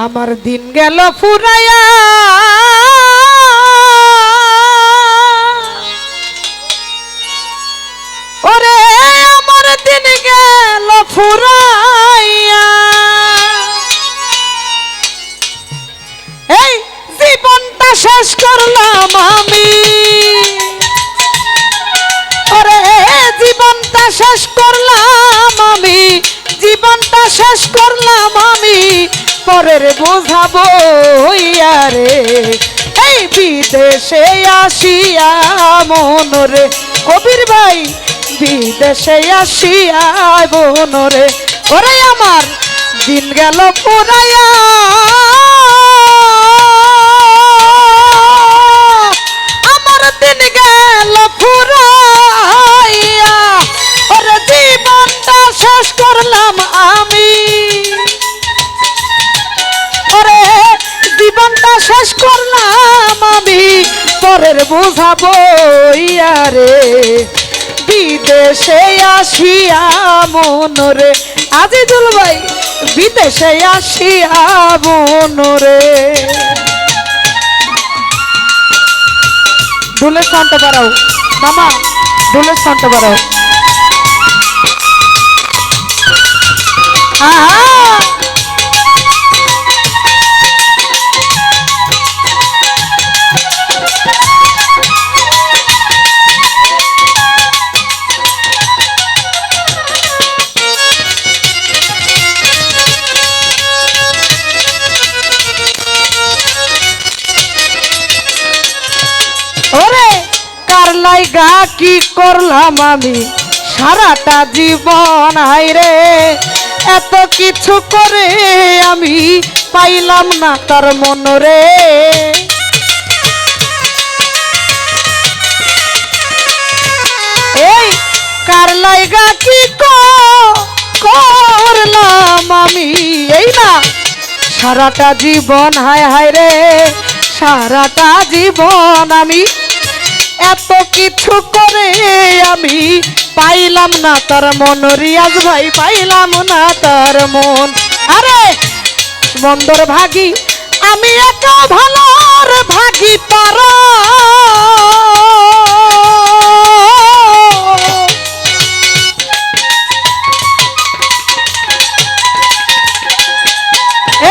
আমার দিন গেল ফুরাইয়া ওরে আমার দিন গেল ফুরাইয়া এই জীবনটা শেষ করলাম আমি ওরে জীবনটা শেষ করলাম আমি জীবনটা শেষ করলাম আমি পরের বোঝাবো রে এই বিদেশে আসিয়া মনরে কবির ভাই বিদেশে আসিয়া মনরে ওরে আমার দিন গেল পুরাইয়া আমার দিন গেল পুরাইয়া ওরে জীবনটা শেষ করলাম আমি ওরে জীবনটা শেষ করলাম আমি পরের বোঝাবো রে বিদেশে আসিয়া মনরে আজিজুল ভাই বিদেশে আসিয়া মনরে ঢোলের সাউন্ডটা বাড়াও মামা ঢোলের সাউন্ডটা বাড়াও ওরে কার লাইগা কি করলাম আমি সারাটা জীবন হাইরে এত কিছু করে আমি পাইলাম না তার মনরে এই কার লাইগা কি করলাম আমি এই না সারাটা জীবন হায় হায় রে সারাটা জীবন আমি এত কিছু করে আমি পাইলাম না তার মন রিয়াজ ভাই পাইলাম না তার মন আরে মন্দর ভাগী আমি একা ভালোর ভাগী তারা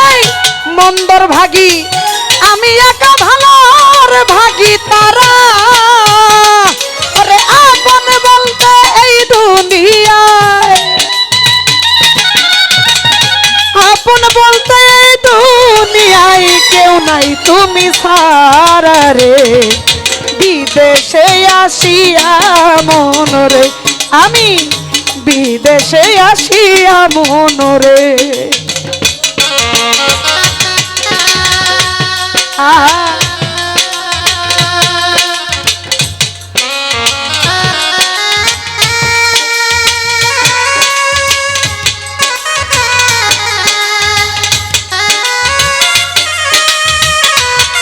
এই মন্দর ভাগী আমি একা ভালোর ভাগী তারা ওরে আপন বলতে এই দুনিয়ায় আপন বলতে এই দুনিয়ায় কেউ নাই তুমি সারা রে বিদেশে আসিয়া মনরে আমি বিদেশে আসিয়া মনরে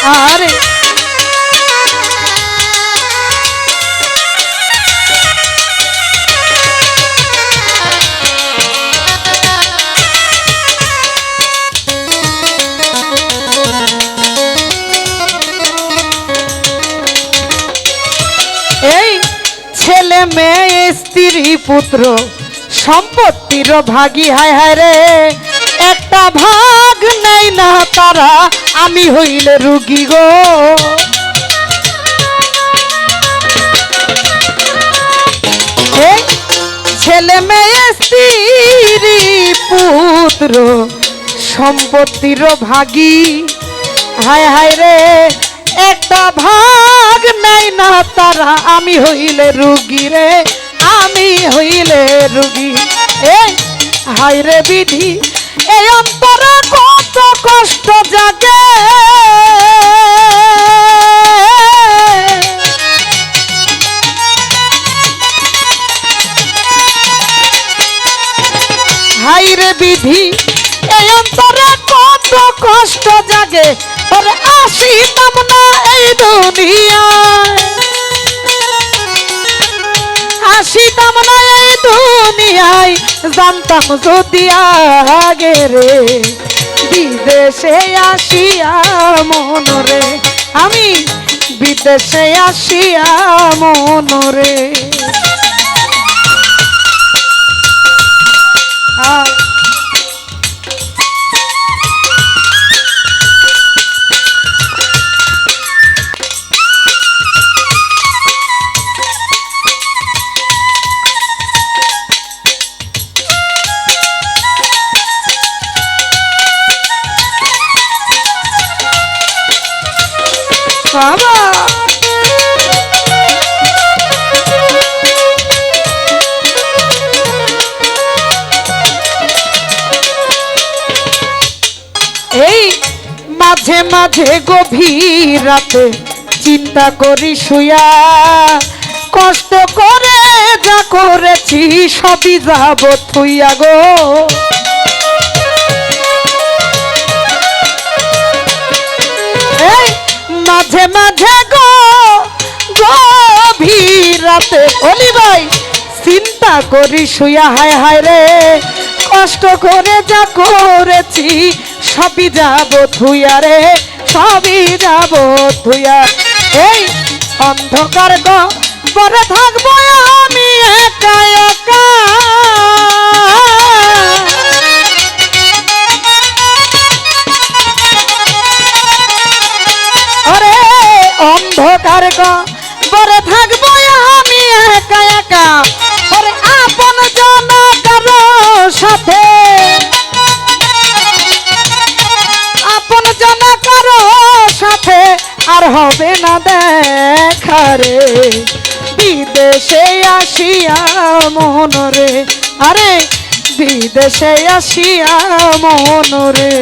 আরে এই ছেলে মেয়ে স্ত্রী পুত্র সম্পত্তির ভাগী হায় হায় রে একটা ভাগ নাই না তারা আমি হইলে রুগী গো ছেলে মেয়ে স্ত্রী পুত্র সম্পত্তির ভাগী হায় হায় রে একটা ভাগ নাই না তারা আমি হইলে রুগী রে আমি হইলে রুগী হায় রে বিধি এই অন্তরে কত কষ্ট জাগে হায় রে বিধি এই অন্তরে কত কষ্ট জাগে ওরে আসিতাম না এই দুনিয়ায় আসিতাম না এই দুনিয়ায় জানতাম যদি আগে রে বিদেশে আসিয়া মনরে আমি বিদেশে আসিয়া মনরে বাবা এই মাঝে মাঝে গভীর রাতে চিন্তা করি শুয়া কষ্ট করে যা করেছি সবই যাব থুইয়া গো মাঝে মাঝে গভীর রাতে অলি ভাই চিন্তা করি শুয়া হায় হায় রে কষ্ট করে যা করেছি সবই যাব থুইয়া রে সবই যাব থুইয়া এই অন্ধকার পরে থাকবো আমি একা একা অন্ধকার পরে থাকবো আমি একা একা পরে আপন জানা কারো সাথে আপন জানা কারো সাথে আর হবে না দেখা রে বিদেশে আসিয়া মনরে আরে বিদেশে আসিয়া মনরে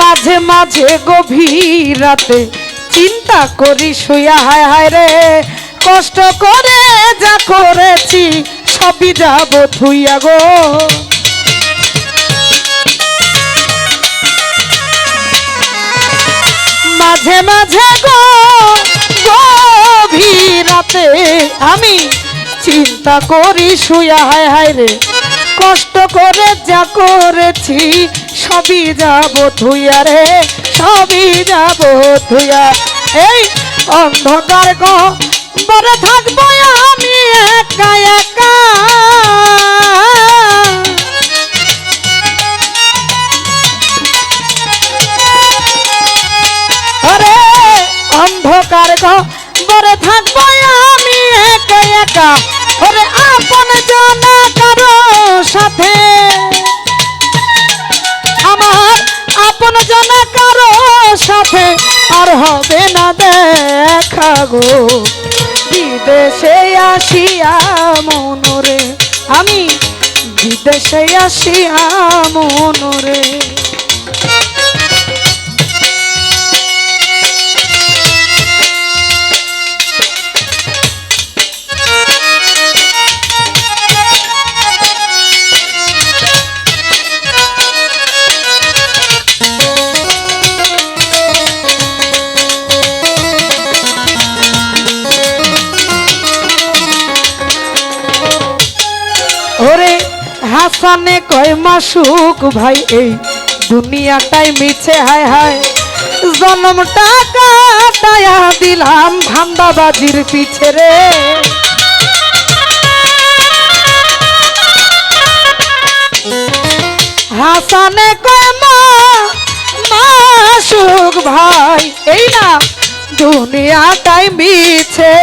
মাঝে মাঝে গভীর রাতে চিন্তা করি শুয়া হায় হায় রে কষ্ট করে যা করেছি সবই যাব থুইয়া গো মাঝে মাঝে গভীর রাতে আমি চিন্তা করি শুয়া হায় হায় রে কষ্ট করে যা করেছি সবই যাব থুইয়া রে সবই যাব থুইয়া এই অন্ধকার পরে থাকবো আমি একা একা আরে অন্ধকার পরে থাকবো আমি একা একা ওরে আপন জানা কারো সাথে আমার আপন জানা কারো সাথে আর হবে না দেখা গো বিদেশে আসিয়া মনরে আমি বিদেশে আসিয়া মনরে ওরে হাসানে কয় মাসুক ভাই এই দুনিয়াটাই মিছে হায় হায় জন্মটা কাটায়া দিলাম ধান্দাবাজির পিছে রে হাসানে কয় মাসুক ভাই এই না দুনিয়াটাই মিছে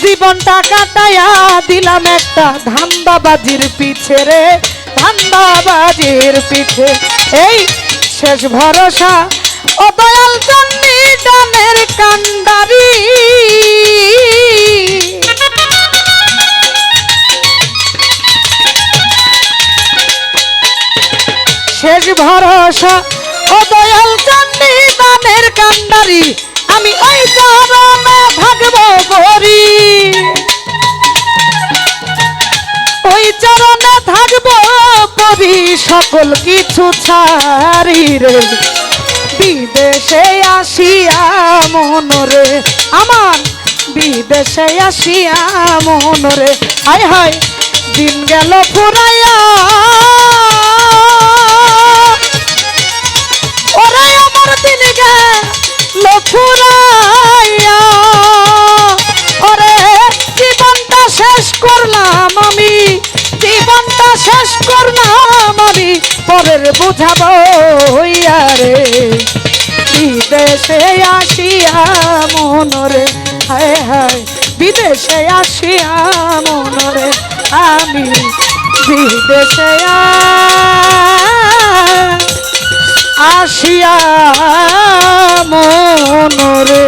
জীবনটা কাটায়া দিলাম একটা ধান্দাবাজির পিছে রে ধান্দাবাজির পিছে এই শেষ ভরসা ও দয়াল চন্ডী ডানের কান্ডারি ভালোবাসা ও দয়াল চণ্ডী দানের কান্ডারি আমি ওই চরণে থাকবো গরি ওই চরণে থাকবো পরি সকল কিছু ছাড়ি রে বিদেশে আসিয়া মনরে আমার বিদেশে আসিয়া মনরে হায় হায় দিন গেল ফুরাইয়া ওরে আমার দিন গেল ফুরাইয়া ওরে জীবনটা শেষ করলাম আমি জীবনটা শেষ করলাম আমি পরের বুঝাবো হইয়া রে বিদেশে আসিয়া মনরে হায় হায় বিদেশে আসিয়া মনরে আমি বিদেশে আসিয়া মনরে